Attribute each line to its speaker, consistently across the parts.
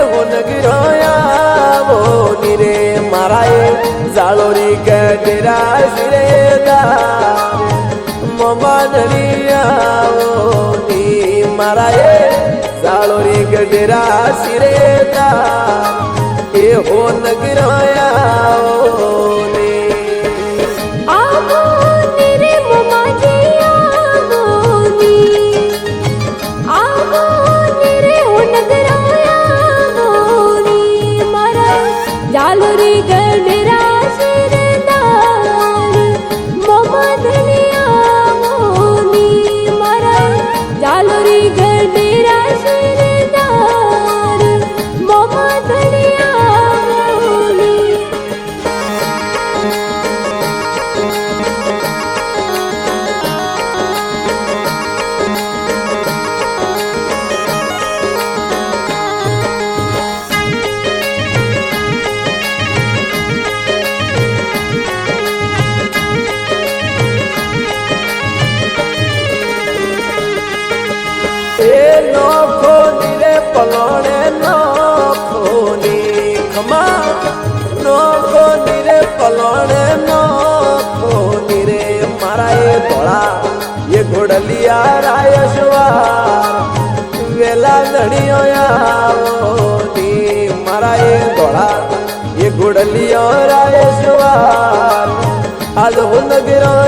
Speaker 1: હોન ગિરોયા રે મારાએ જાળોરી ગઢરા શિરેદાર મોમાનરિયા મારાએ જાળોરી ગઢરા શિરેદાર એ હોન ગિરોયા પલોણે નોખોની ખમા નોખોની રે પલોણે નોખોની રે મારા એ ધોળા એ ઘોડલિયા રાયશવાર વેલા ધણીઓ આવોની મારા એ ધોળા એ ઘોડલિયો રાયશવાર આજ હું નગરો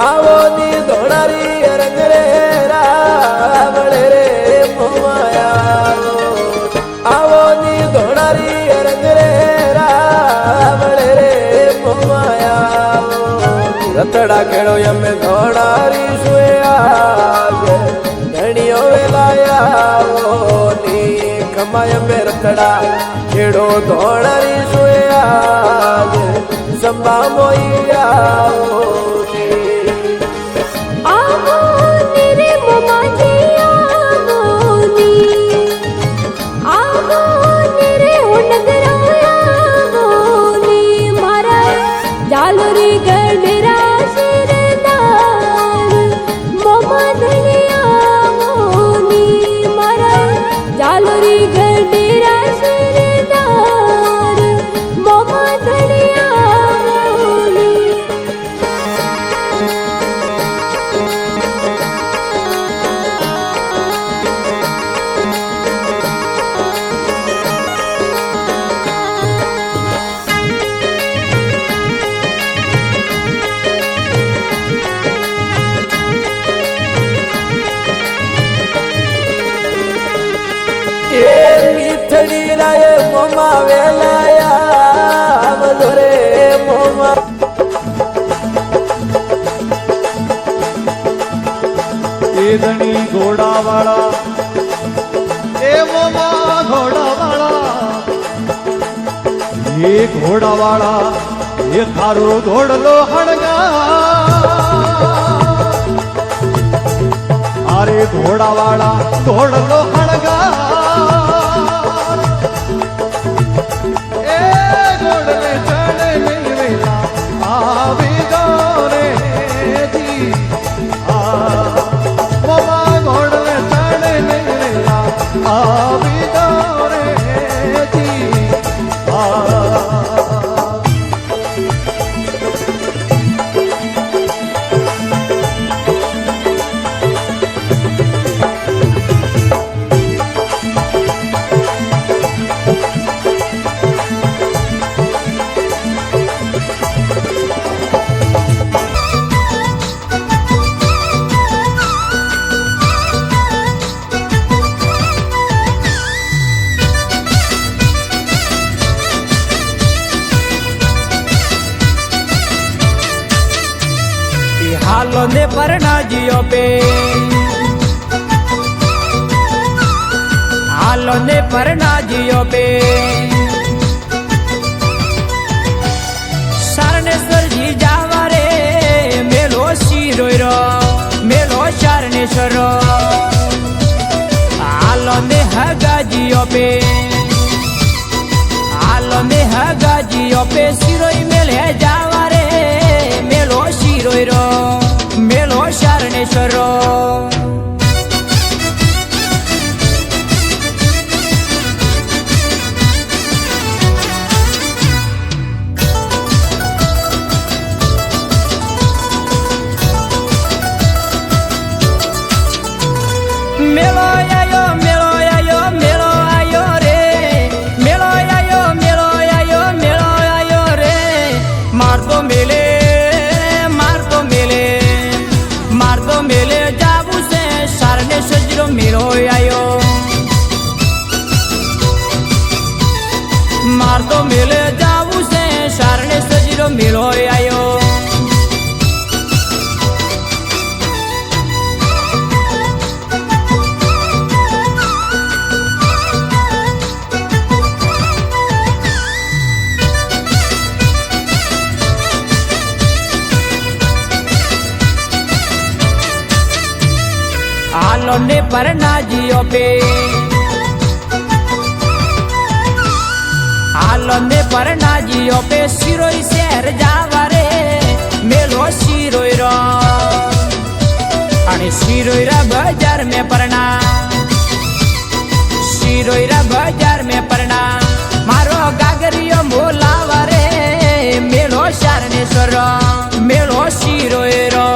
Speaker 1: આવોની ધોણારી રંગ રે રાવળે રે મોમાયા આવોની ધોણારી રંગ રે રાવળે રે મોમાયા રતડા ખેડો અમે ધોણારી સુયા ધણીઓ વેલાયા ની ખમાય અમે રતડા ખેડો ધોણારી સુયા સંભા મોયા મીઠડી રાય મોમા વેલાયા મધુરે મોમા
Speaker 2: એ ધણી ઘોડાવાળા એ મોમા ઘોડાવાળા એ ઘોડાવાળા એ થારો ઘોડલો હણગા અરે ઘોડાવાળા ઘોડલો હણગા
Speaker 3: હાલો ને પરણાજીઓ પે હાલો ને પરણાજીઓ પે શરણેશ્વરજી જાવા રે મેલો શિરોયરો મેલો શરણેશ્વર હાલો ને હગાજીઓ પે હાલો ને હગાજીઓ પે શિરોઈ મેલે જાવા રે મેલો શિરોયરો મેલો શરણેશ્વર મેલો આયો મેલો આયો મેલો આયો રે મેલો આયો મેલો આયો મેલો આયો રે મારતો મેલે મારતો મેલે મારતો મેલે જાવું છે સારને સજરો મેલો આયો મારતો મેલે જાવું છે સારને સજરો મેલો આયો હાલો ને પરણાજીઓ પે હાલો ને પરણાજીઓ પે શિરોઈ શહેર જાવા રે મેલો શિરોયરો અને શિરોયરા બજાર में પરણા શિરોયરા બજાર में પરણા મારો ગાગરિયો મોલાવા રે મેલો શરણેશ્વર મેલો શિરોયરો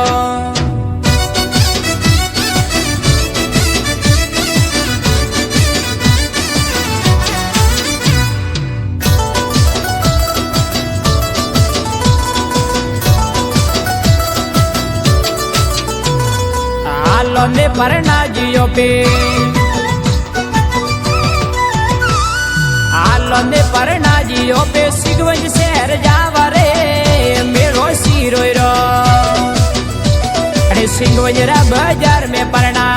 Speaker 3: હાલો ને પરણાજીઓ પે હાલો ને પરણાજીઓ પે સિગવંજ શહેર જાવા રે મેલો શિરોયરો અરે સિગવંજરા બજાર में પરણા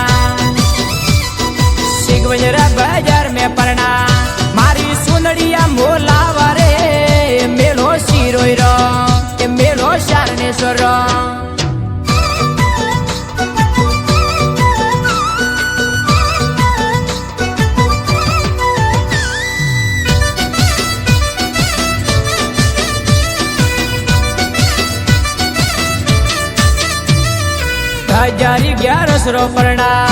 Speaker 3: સિગવંજરા બજાર में પરણા મારી સુનડિયા મોલાવા રે મેલો શિરોયરો મેલો શરણેશ્વર હજારી 1100 પરણા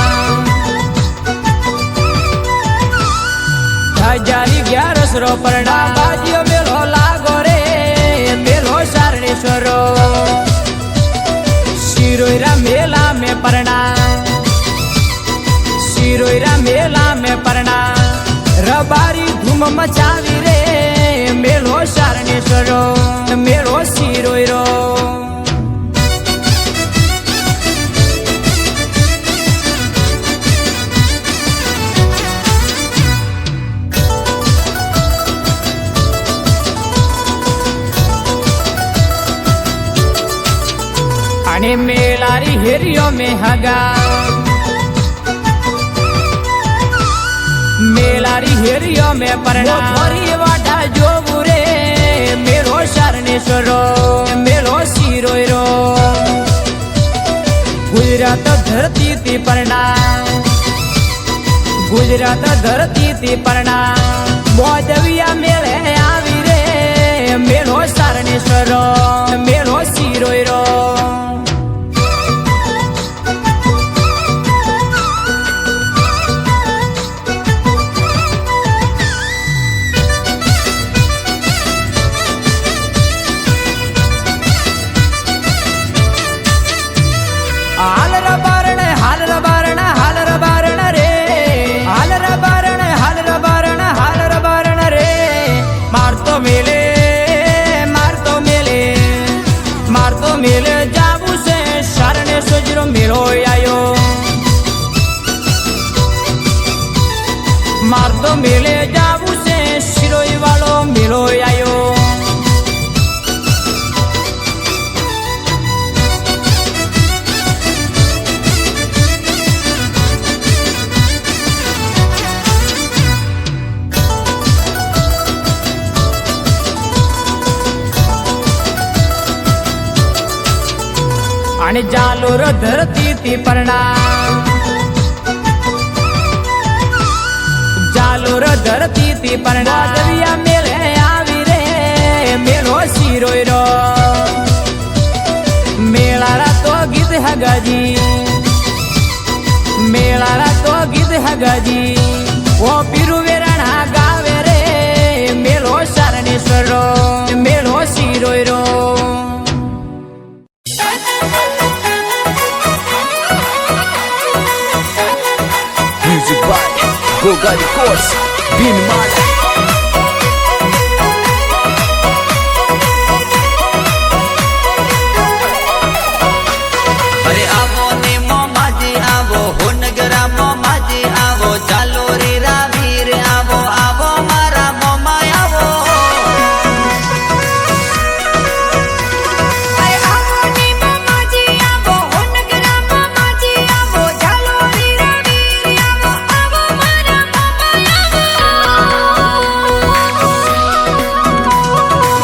Speaker 3: હજારી 1100 પરણા બાજીઓ મેલો લાગો રે મેલો શરણેશ્વર શિરોયરા મેલા में પરણા શિરોયરા મેલા में પરણા રબારી ધૂમ મચાવી રે મેલો શરણેશ્વર મેલો શિરોયરો અને મેલારી હેરિયો में હગા મેલારી હેરિયો में પરણા ફરી વાટા જોવું રે મેલો શરણેશ્વર મેલો શિરોયરો ગુજરાત ધરતી થી પરણા ગુજરાત ધરતી થી પરણા મોદવિયા મેળે આવી રે મેલો શરણેશ્વર મેલો શિરોયરો મારતો મેલે અને જાલોર ધરતી થી પરણા જાલોર ધરતી થી પરણા દરિયા મેળે આવી રે મેળો શિરોય રો મેળારા તો ગીત હગાજી મેળારા તો ગીત હગાજી ઓ પીરુ વેરાણા ગાવે રે મેળો શરણેશ્વર રો મેળો શિરોય row
Speaker 1: Music by Goga Records, Bin Mala.
Speaker 4: अरे आवो ने मोमाजी आवो हो नगरा मोमाजी आवो चालो रे रावीर आवो आवो मारा मोमा आवो
Speaker 5: अरे आवो ने मोमाजी आवो हो नगरा मोमाजी आवो चालो रे रावीर आवो आवो मारा मोमा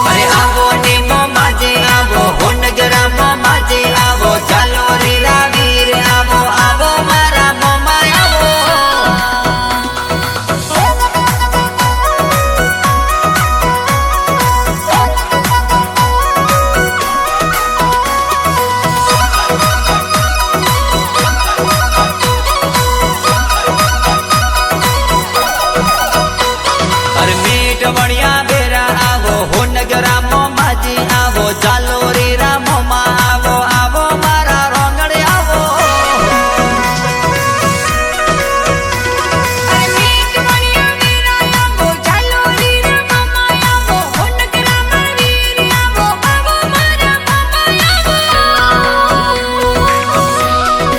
Speaker 4: अरे आवो ने मोमाजी आवो हो नगरा मोमाजी आवो चालो रे रावीर आवो आवो मारा मोमा आवो अरे मीठ बढ़िया बेरा आवो हो नगरा मोमाजी आवो चालो रे रामोमा आवो आवो मारा रोंगड़ आवो
Speaker 5: अरे मीठ बढ़िया मेरा आवो चालो रे रामा आवो हो नगरा मरवीर आवो आवो मारा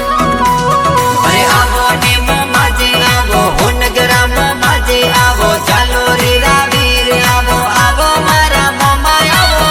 Speaker 4: अरे आवो ने मोमाजी आवो हो नगरा मोमाजी आवो चालो रे रावीर आवो आवो मारा मोमा आवो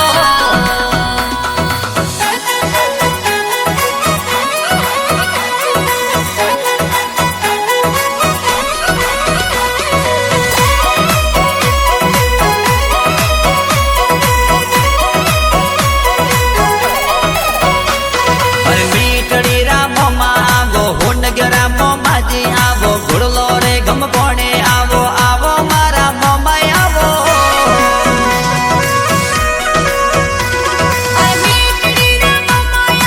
Speaker 4: अरे मीठड़ी रामोमा आवो हो नगरा मोमाजी आवो गुड़लो रे गम कोणे आवो आवो मारा मोमा आवो
Speaker 5: अरे मीठड़ी रामा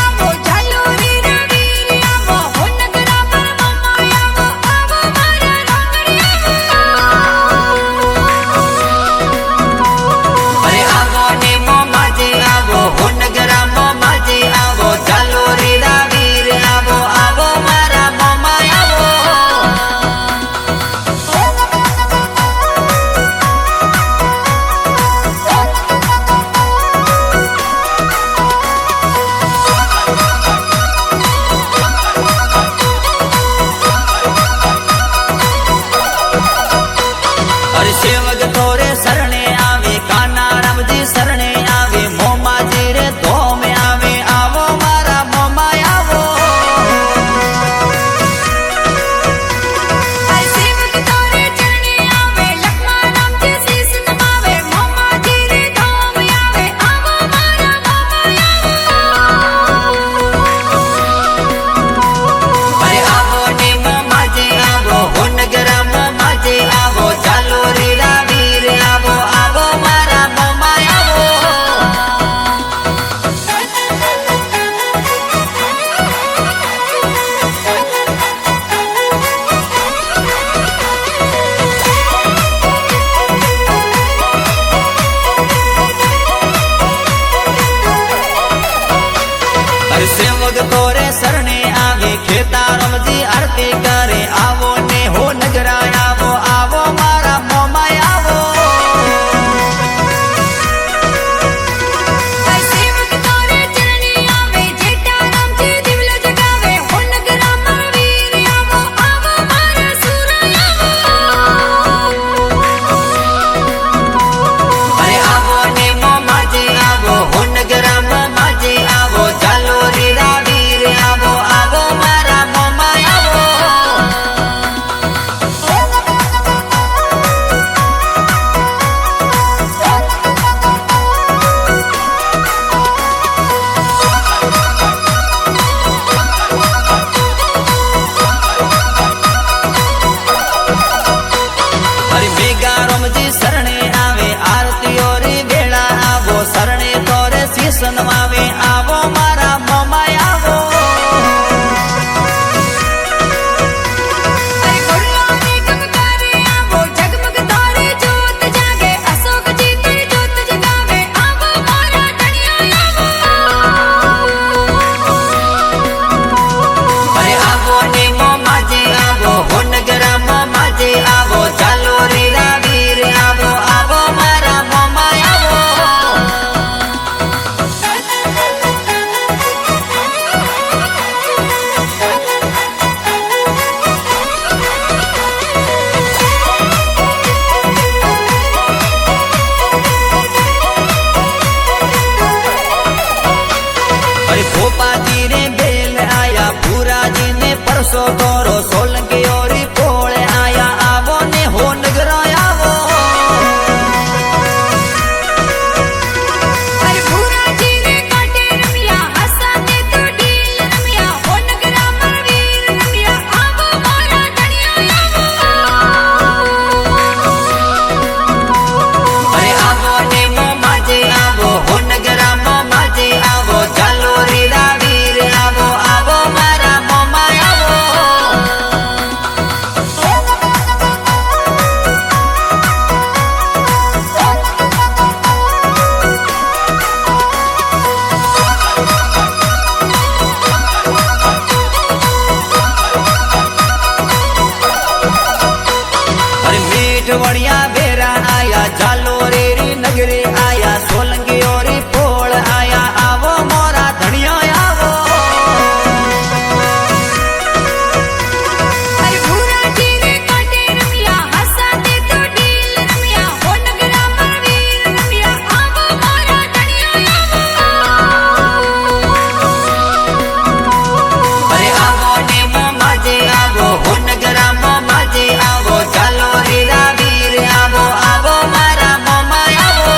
Speaker 5: आवो चालो रे रावीर आवो हो नगरा मोमा आवो आवो मारा
Speaker 4: अरे आवो ने मोमाजी आवो हो नगरा मोमाजी आवो चालो रे रावीर आवो आवो मारा मोमा आवो अरे सेवक तोरे शरणे आवे काना रामजी शरणे आवे मोमाजी रे तो में आवे आवो मारा मोमा आवो
Speaker 5: अरे सेवक तोरे चरणे आवे लखमा नाम के शीस नमावे मोमा जी रे धाम आवे आवो मारा
Speaker 4: अरे आवो ने मोमाजी आवो हो नगरा मोमाजी आवो चालो रे रावीर आवो आवो मारा मोमा आवो अरे सेवक तोरे शरणे आवे खेता रमजी आरती करे आवो ने हो नगरा आवो आवो मारा मोमा आवो
Speaker 5: अरे सेवक तोरे चरणे आवे जेठा नाम के दिवल जगावे हो नगरा मरवीर आवो आवो मारा सुरा
Speaker 4: अरे आवो ने मोमाजी आवो हो नगरा मोमाजी आवो चालो रे रावीर आवो आवो मारा मोमा आवो દર્શન આવે આવો મારા મોમાં આવો
Speaker 5: અરે ઘોડલાને ગમકારે આવો ઝગમગ તારે જ્યોત જાગે અશોક જીતે જ્યોત જગાવે આવો મારા ધણિયા
Speaker 4: અરે આવો ને મોમાજે આવો હોનગરા મોમાજે આવો ચાલો રે રાવીર આવો આવો મારા મોમાં આવો अरे भोपा जी ने बेल आया पूरा जी ने परसो तोरो सोलंकी और पोल आया आवो ने हो नगर आवो
Speaker 5: અરે ભૂરાજી ને કાટે રમ્યા હસાતે તો ઢીલ રમ્યા હો નગરા મરવીર રમ્યા આવો મારા ધણિયા
Speaker 4: अरे आवो ने मोमाजे आवो हो नगर मोमाजे आवो चालो रे रावीर आवो आवो मारा मोमा आवो अरे मीठ वड़िया बेरा आया चालो रे री नगरे आया सोलंकी और पोल आया आवो मोरा धनिया आवो
Speaker 5: અરે ભૂરાજી ને કાટે રમ્યા હસાતે તો ઢીલ રમ્યા હો નગરા મરવીર રમ્યા આવો મારા ધણિયા
Speaker 4: अरे आवो ने मोमाजे आवो हो नगरा मोमाजे आवो चालो रे रावीर आवो आवो मारा मोमा आवो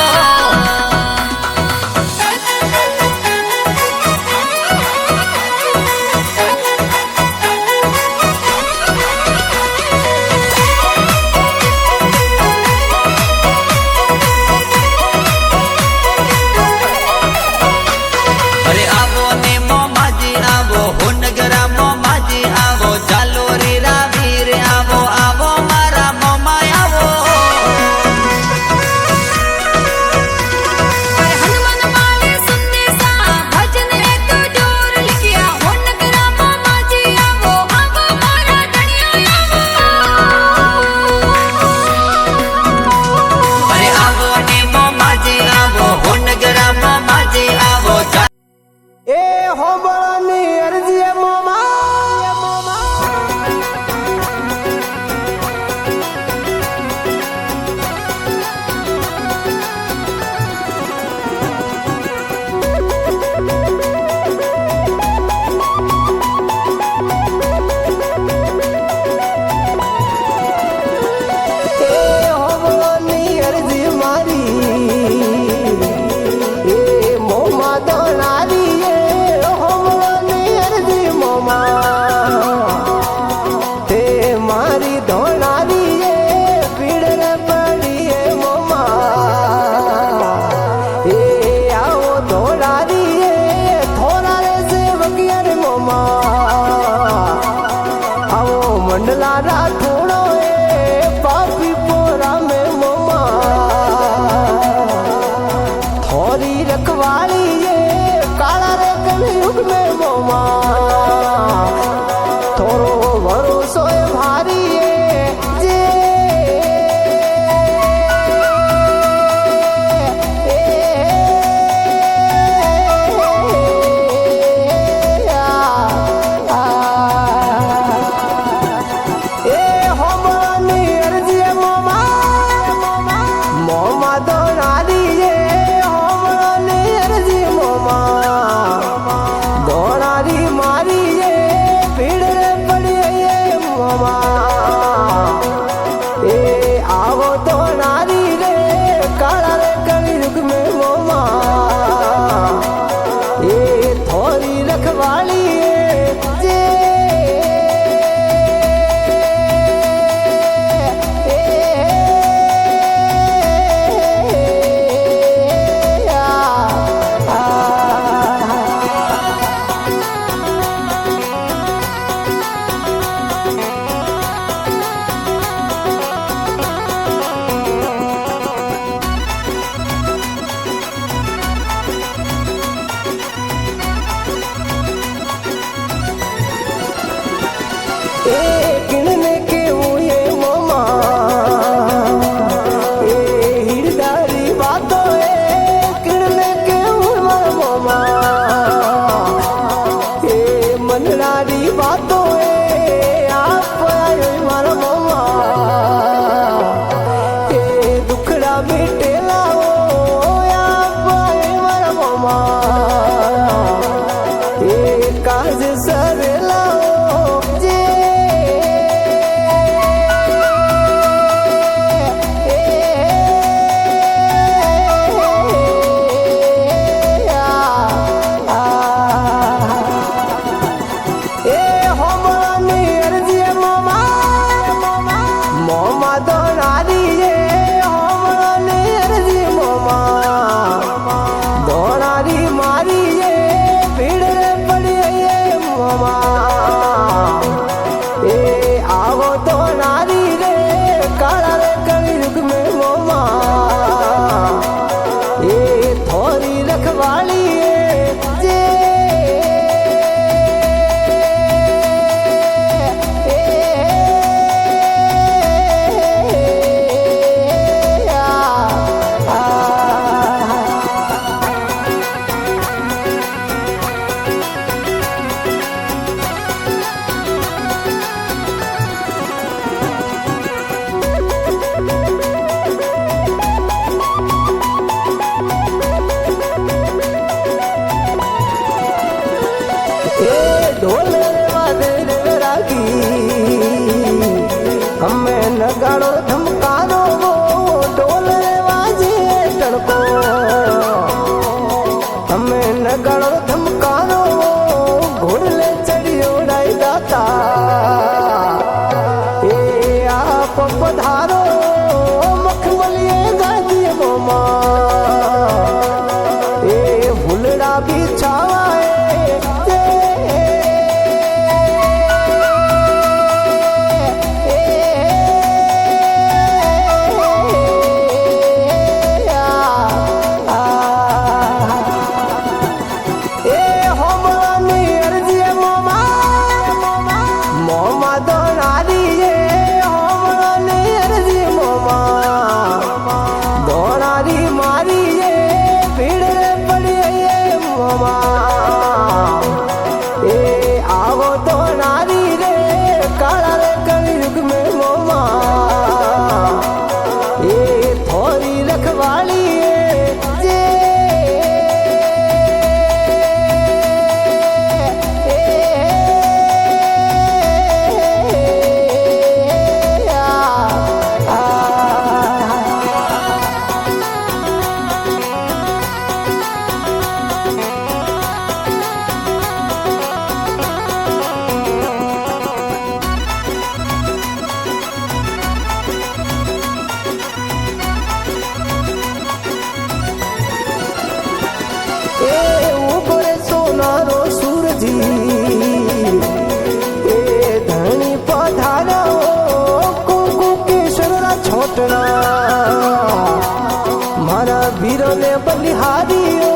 Speaker 4: अरे आवो ने मोमाजे आवो हो नगरा मोमाजे आवो चालो रे रावीर आवो आवो मारा मोमा आवो
Speaker 5: અરે હનુમાન માલે સંદેશા ભજન રે તો જોર લખ્યા હો નગરા મામાજી આવો આવો મારા ધણિયા
Speaker 4: अरे आवो ने मोमाजे आवो हो नगरा मोमाजे आवो
Speaker 3: એ હોબળની અરજી મોમા એ હોબળની અરજી મારી એ મોમા દોણારી એ હોબળની અરજી મોમા તે મારી દોણારી એ પીડ રે પડી એ મોમા એ આવો દોણારી એ થોડા રે સેવકિયા રે મોમા આવો મંડલા રાઠોડો એ પાપી પોરા મે મોમા થોરી રખવાળી એ કાળા રે કલયુગ મે મોમા થોરો ભરોસો એ ભારી એ જે એ હોબળની અરજી મોમા મોમા દોણારી એ હોબળની અરજી મોમા દોણારી મારી એ પીડ રે પડી એ મોમા એ આવો દોણારી રે કાળા રે કળિયુગ મે મોમા એ થોરી રખવાળી એ જે किणने के हुए मोमा हिरदारी बातों किणने के हुए मोमा मनरारी बातों आप आयो मारा मोमा दुखड़ा बेटे लाओ आप आयो मारा मोमा काज सर लाओ जे ढोल वादे रागी हमें नगाड़ो धमकारो ढोल वाजे टड़को हमें नगाड़ो धमकारो घोड़ले चढ़ियो उड़ाई दाता आप पधारो मखमलिए गाजी मोमा भूलड़ा भी छावाए धनी पधारो कुकु केशरा छोटना मारा वीरो ने बलिहारियो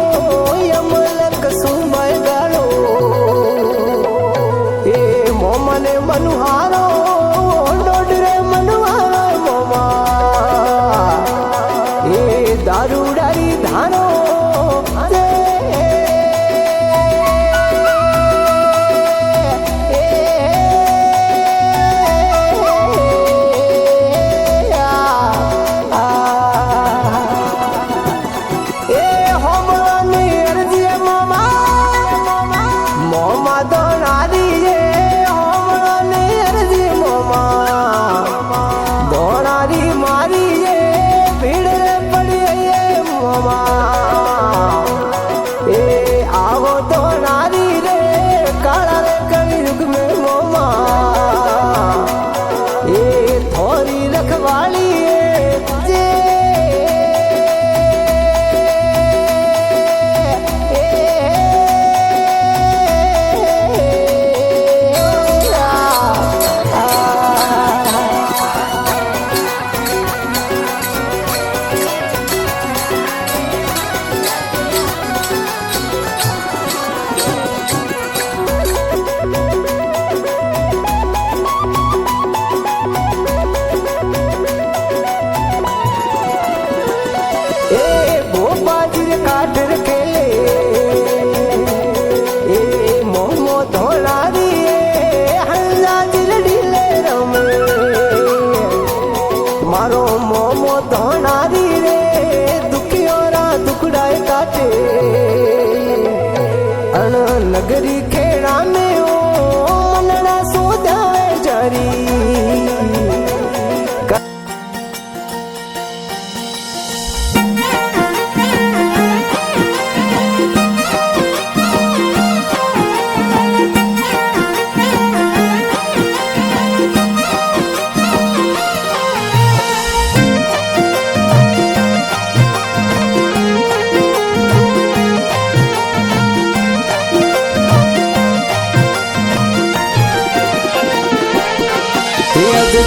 Speaker 3: यमलक सुमय गालो मोमा ने मनुहारो डोडरे मनुहारो मोमा दारूडारी धानो
Speaker 6: नगरी खेड़ा में ओ मनड़ा सोधावे जरी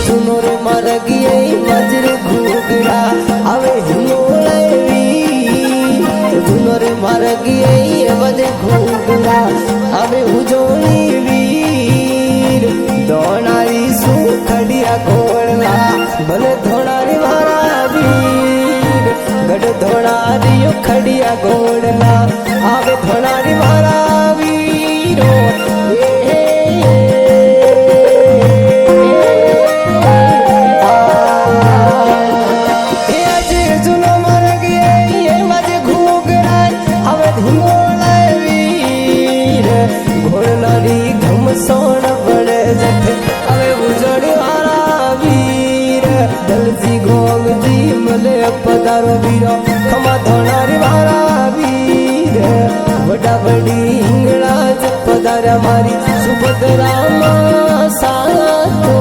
Speaker 6: चुनोर मर गए मजर घूगरा अवे हिमोलवी चुनोर मर गए मजर घूगरा अवे उजोनी वीर दोनारी सुखड़िया घोड़ला भले धोनारी मारा वीर गढ़ धोनारी खड़िया घोड़ला अवे धोनारी मारा वीरो सोन बड़े जथे अवे उजड़ी वाला वीर दलसी गोग जी मले पधारो वीरो खमा धोनारी वाला वीर बड़ा बड़ी हिंगड़ा जब पधारा मारी सुभद्रा मां सातो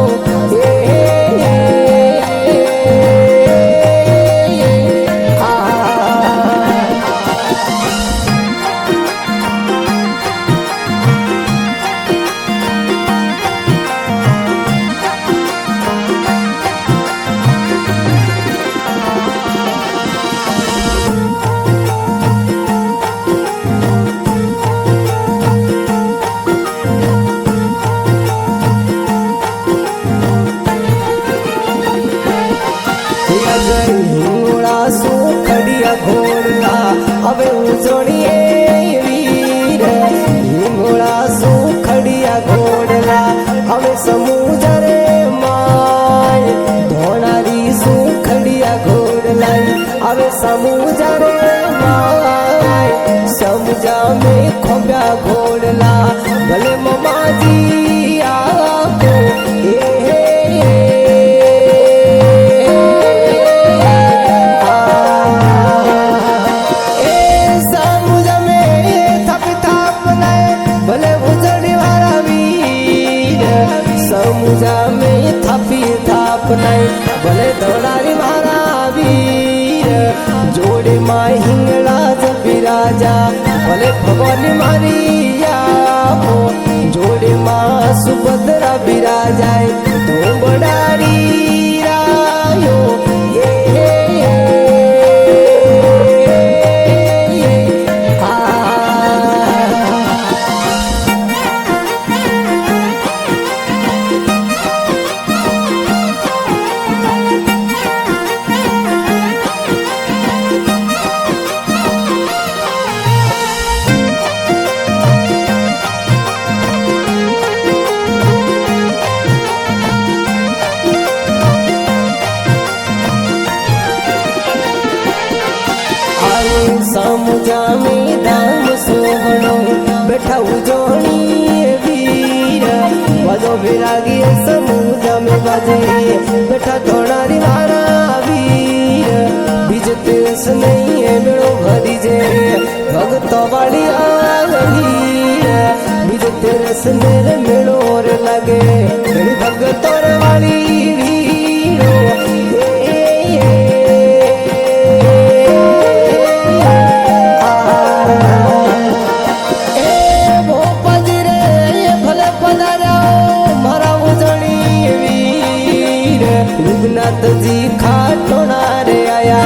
Speaker 6: घोड़ला अबे उजोड़िए वीर हिंगोड़ा सुखड़िया घोड़ला अबे समुद्र माय धोनारी सुखड़िया घोड़ला अबे समुद्र माय समुजा में खोब्या घोड़ला भले ममा जी आपको समुजा में थापी थाप नहीं भले धोनारी मारा वीर जोड़े माँ हिंगड़ा जब राजा भले भगवानी मारिया हो जोड़े माँ सुभद्रा बिराजाए तो बड़ारी रायो समुजा में दाम सोहनो बैठा उजोनी वीर बजो विरागी समुजा में बजे बैठा धोनारी मारा वीर बीज तेस नहीं है मेरो भरी जे भगतो वाली आ गई बीज तेस मेरे मेरो और लगे मेरी भगतों वाली वीरो रघुनाथ जी खाटोना रे आया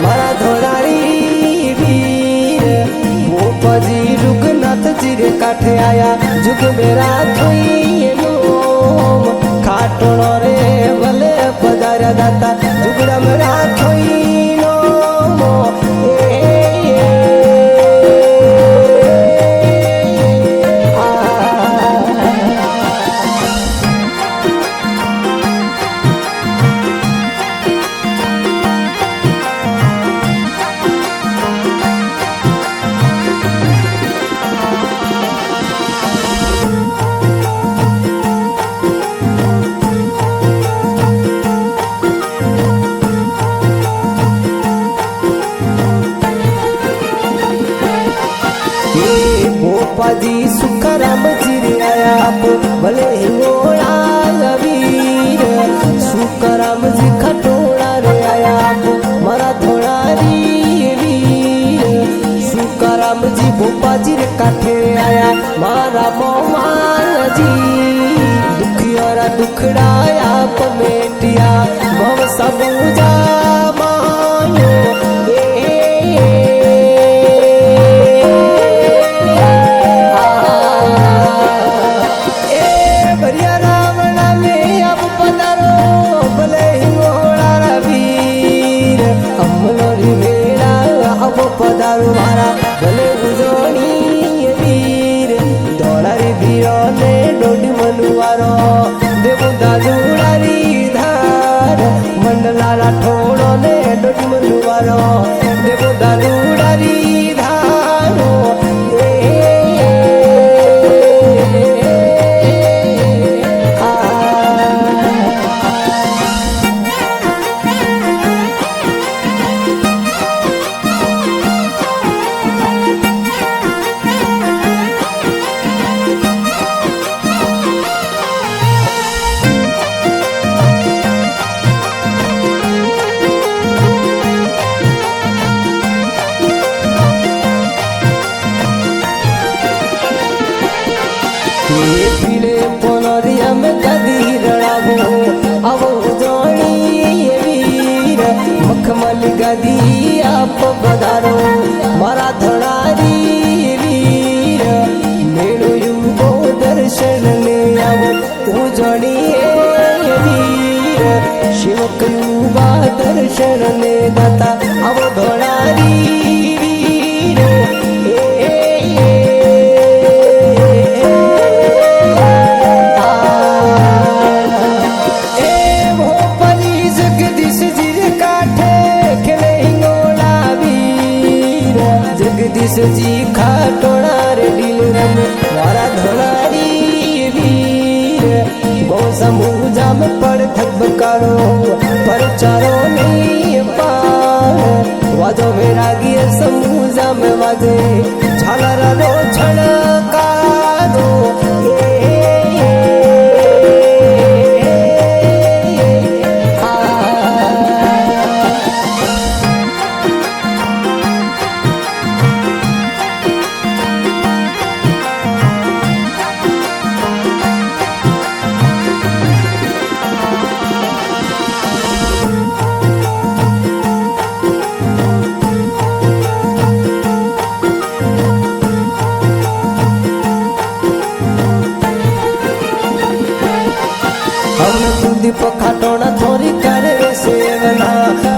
Speaker 6: मारा धोनारी वीर भोपा जी रघुनाथ जी रे काठे आया जुग मेरा थोई नोम खाटोना रे भले पधारा दाता जुगड़ा मेरा थोई नोम गोपाजी सुखराम जी रे आया आप भले हिंगोड़ा वीर सुखराम जी खटोड़ा रे आया आप मारा थोड़ारी वीर सुखराम जी गोपाजी रे काठे आया मारा मोमा जी दुखियारा दुखड़ाया पमेटिया भव सबूजा मायो पधारो मारा भले उजोणी वीर दौड़ारी वीरो ने डोडी मनुवारो देवो दादुड़ारी धार मंडलाला ठोड़ो ने डोडी मनुवारो देवो दादुड़ारी धारो पीले पोनरिया में गदी रड़ावो आवो जोणी वीर मखमल गदी आप बधारो मारा धड़ारी वीर मेड़ो युगो दर्शन ले आवो तू जोणी वीर शिवक युवा दर्शन ले दाता आवो धड़ारी वीर जगदीश जी खाटोड़ा रे डीलरन वारा धोलारी वीर गौ समूजा में पड़ थकबकारो पर चारो नहीं पार वाजो वैरागी समूजा में वाजे झालर रो छड़का दो दीप खाटोना थोड़ी करे सेवना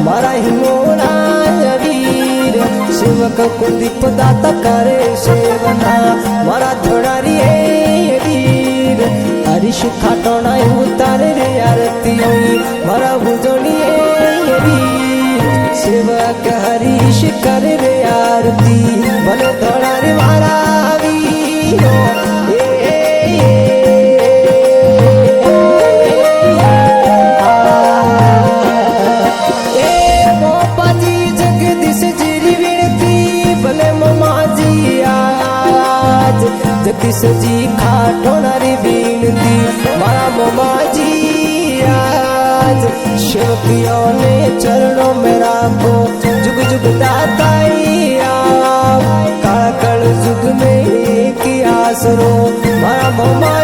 Speaker 6: मारा हिंगोड़ा वीर शिवक को दीप दाता करे सेवना मारा थोड़ारी वीर हरीश खाटोना उतारे रे आरती मारा भुजोनी वीर शिवक हरीश करे रे आरती भले थोड़ारी मारा वीर जगदीश जी खाटोना रे बीनती मारा मोमा जी आज शिवकियों ने चरणों में राखो जुग जुग दाताई आप काल जुग में एक आसरो मारा मोमा